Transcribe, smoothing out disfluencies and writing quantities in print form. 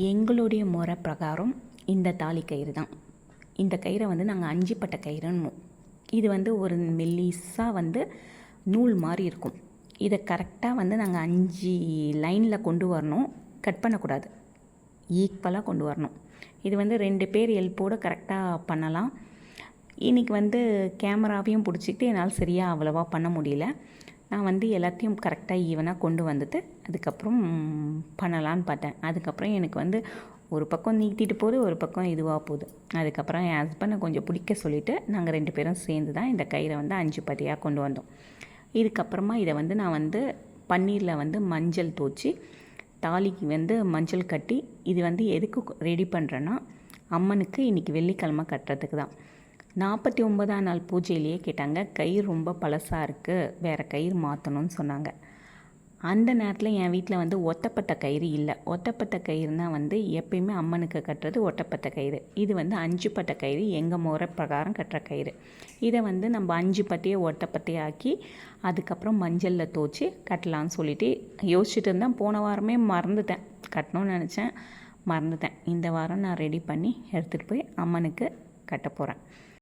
எங்களுடைய முறை பிரகாரம் இந்த தாலி கயிறு தான். இந்த கயிறை வந்து நாங்கள் 5 பட்ட கயிறுன்னுவோம். இது வந்து ஒரு மெல்லிஸாக வந்து நூல் மாதிரி இருக்கும். இதை கரெக்டாக வந்து நாங்கள் 5 லைனில் கொண்டு வரணும். கட் பண்ணக்கூடாது, ஈக்குவலாக கொண்டு வரணும். இது வந்து 2 பேர் ஹெல்ப்போடு கரெக்டாக பண்ணலாம். இன்றைக்கி வந்து கேமராவையும் பிடிச்சிக்கிட்டு என்னால் சரியாக அவ்வளோவா பண்ண முடியல. நான் வந்து எல்லாத்தையும் கரெக்டாக ஈவனாக கொண்டு வந்துட்டு அதுக்கப்புறம் பண்ணலான்னு பார்த்தேன். அதுக்கப்புறம் எனக்கு வந்து ஒரு பக்கம் நீட்டிட்டு போகுது, ஒரு பக்கம் இதுவாக போகுது. அதுக்கப்புறம் என் ஹஸ்பண்டை கொஞ்சம் பிடிக்க சொல்லிவிட்டு நாங்கள் 2 பேரும் சேர்ந்து தான் இந்த கயிறை வந்து 5 பட்டியாக கொண்டு வந்தோம். இதுக்கப்புறமா இதை வந்து நான் வந்து பன்னீரில் வந்து மஞ்சள் தூச்சி தாலிக்கு வந்து மஞ்சள் கட்டி, இது வந்து எதுக்கு ரெடி பண்ணுறேன்னா அம்மனுக்கு இன்றைக்கி வெள்ளிக்கிழமை கட்டுறதுக்கு தான். 49ஆம் நாள் பூஜையிலேயே கேட்டாங்க, கயிறு ரொம்ப பழசாக இருக்குது, வேறு கயிறு மாற்றணும்னு சொன்னாங்க. அந்த நேரத்தில் என் வீட்டில் வந்து ஒத்தப்பட்ட கயிறு இல்லை. ஒத்தப்பட்ட கயிறுனால் வந்து எப்பயுமே அம்மனுக்கு கட்டுறது ஒட்டப்பட்ட கயிறு. இது வந்து 5 பட்ட கயிறு, எங்கள் முறை பிரகாரம் கட்டுற கயிறு. இதை வந்து நம்ம 5 பட்டையை ஒட்டப்பட்டையை ஆக்கி அதுக்கப்புறம் மஞ்சளில் தோச்சி கட்டலான்னு சொல்லிட்டு யோசிச்சுட்டு இருந்தேன். போன வாரமே மறந்துட்டேன், கட்டணும்னு நினச்சேன், மறந்துட்டேன். இந்த வாரம் நான் ரெடி பண்ணி எடுத்துகிட்டு போய் அம்மனுக்கு கட்ட போகிறேன்.